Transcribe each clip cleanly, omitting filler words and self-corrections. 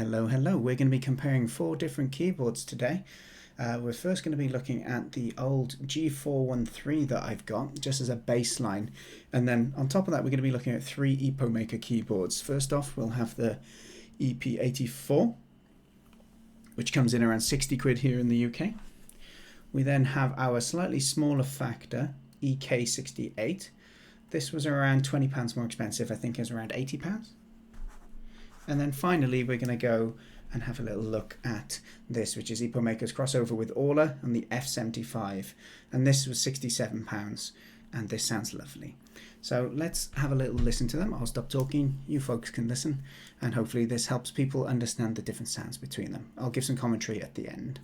Hello. We're going to be comparing 4 different keyboards today. We're first going to be looking at the old G413 that I've got, just as a baseline. And then on top of that, we're going to be looking at 3 Epomaker keyboards. First off, we'll have the EP84, which comes in around 60 quid here in the UK. We then have our slightly smaller factor, EK68. This was around £20 more expensive. I think it was around £80. And then finally, we're going to go and have a little look at this, which is Epomaker's crossover with AULA and the F75. And this was £67, and this sounds lovely. So let's have a little listen to them. I'll stop talking, you folks can listen, and hopefully this helps people understand the different sounds between them. I'll give some commentary at the end.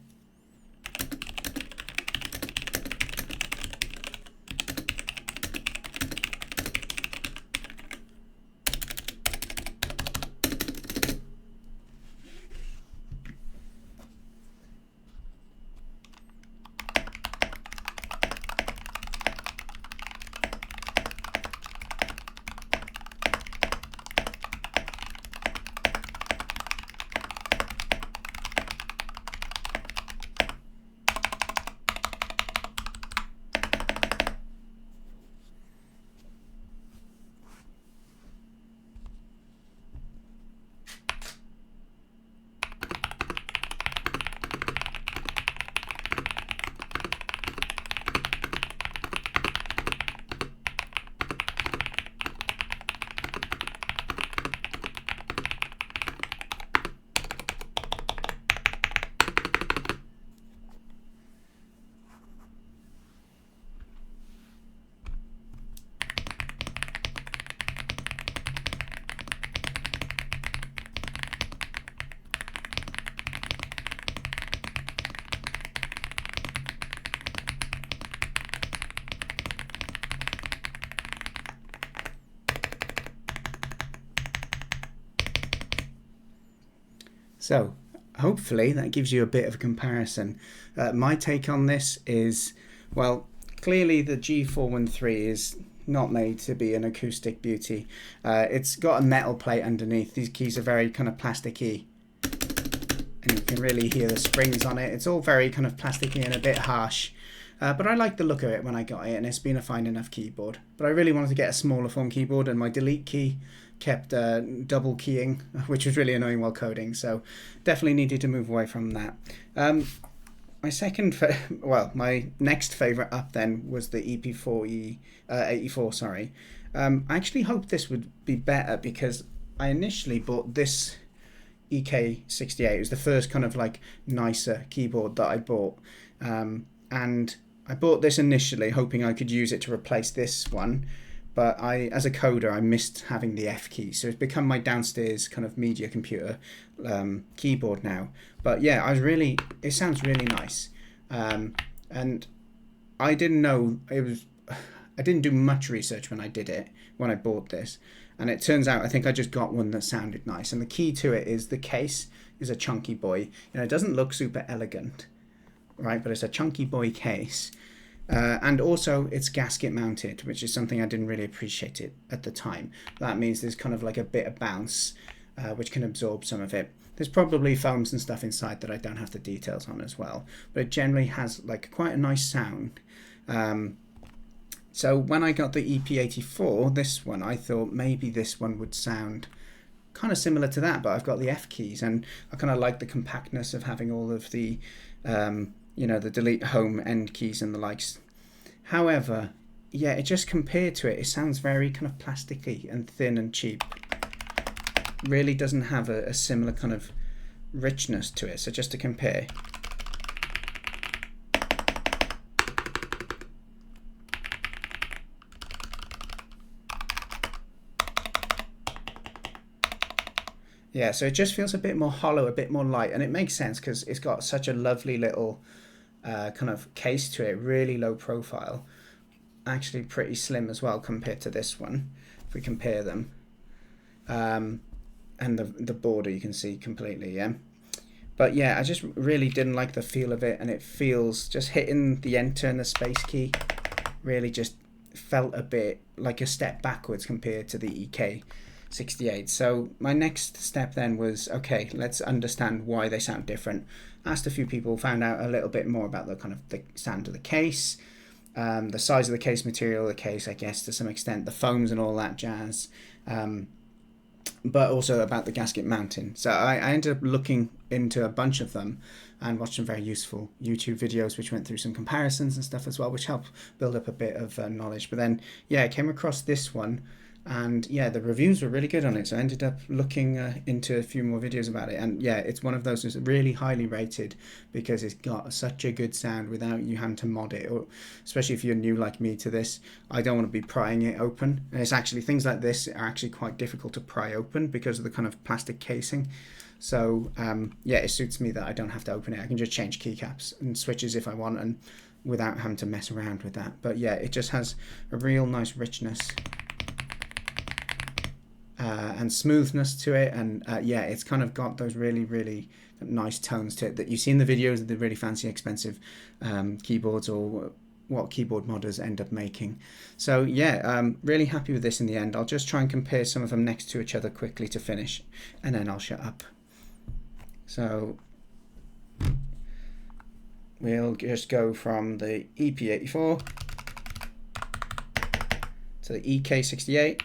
So hopefully that gives you a bit of a comparison. My take on this is, well, clearly the G413 is not made to be an acoustic beauty. It's got a metal plate underneath. These keys are very kind of plasticky, and you can really hear the springs on it. It's all very kind of plasticky and a bit harsh. But I like the look of it when I got it, and it's been a fine enough keyboard. But I really wanted to get a smaller form keyboard, and my delete key kept double keying, which was really annoying while coding, so definitely needed to move away from that. My next favourite up then was the EP84, sorry. I actually hoped this would be better because I initially bought this EK68. It was the first kind of like nicer keyboard that I bought, and I bought this initially hoping I could use it to replace this one, but as a coder, I missed having the F key, so it's become my downstairs kind of media computer keyboard now. But yeah, it sounds really nice, and I didn't know I didn't do much research when I bought this, and it turns out I think I just got one that sounded nice. And the key to it is the case is a chunky boy. It doesn't look super elegant, right? But it's a chunky boy case. And also it's gasket mounted, which is something I didn't really appreciate it at the time. That means there's kind of like a bit of bounce, which can absorb some of it. There's probably foams and stuff inside that I don't have the details on as well, but it generally has like quite a nice sound. So when I got the EP84, this one, I thought maybe this one would sound kind of similar to that, but I've got the F keys, and I kind of like the compactness of having all of the the delete, home, end keys and the likes. However, yeah, it just compared to it sounds very kind of plasticky and thin and cheap. Really doesn't have a similar kind of richness to it. So just to compare. Yeah, so it just feels a bit more hollow, a bit more light, and it makes sense because it's got such a lovely little kind of case to it, really low profile, actually pretty slim as well compared to this one if we compare them, and the border you can see completely, yeah. But yeah, I just really didn't like the feel of it, and it feels just hitting the enter and the space key really just felt a bit like a step backwards compared to the EK. EK68. So my next step then was, okay, let's understand why they sound different. Asked a few people, found out a little bit more about the kind of the sound of the case, the size of the case, material of the case, I guess to some extent, the foams and all that jazz, but also about the gasket mounting. So I ended up looking into a bunch of them and watched some very useful YouTube videos which went through some comparisons and stuff as well, which helped build up a bit of knowledge. But then, yeah, I came across this one, and yeah, the reviews were really good on it, so I ended up looking into a few more videos about it. And yeah, it's one of those that's really highly rated because it's got such a good sound without you having to mod it, or especially if you're new like me to this. I don't want to be prying it open, and it's actually, things like this are actually quite difficult to pry open because of the kind of plastic casing. So yeah, it suits me that I don't have to open it. I can just change keycaps and switches if I want, and without having to mess around with that. But yeah, it just has a real nice richness and smoothness to it, and yeah, it's kind of got those really nice tones to it that you see in the videos of the really fancy expensive keyboards, or what keyboard modders end up making. So yeah, really happy with this in the end. I'll just try and compare some of them next to each other quickly to finish, and then I'll shut up. So we'll just go from the EP84 to the EK68,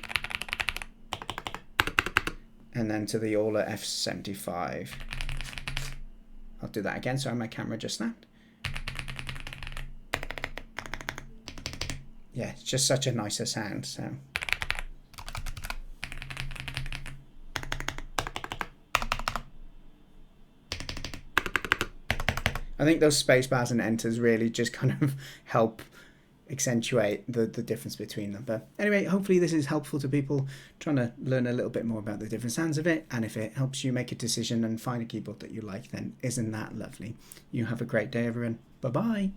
and then to the AULA F75. I'll do that again, sorry, my camera just snapped. Yeah, it's just such a nicer sound. So I think those space bars and enters really just kind of help accentuate the difference between them. But anyway, hopefully this is helpful to people trying to learn a little bit more about the different sounds of it, and if it helps you make a decision and find a keyboard that you like, then isn't that lovely? You have a great day, everyone. Bye bye.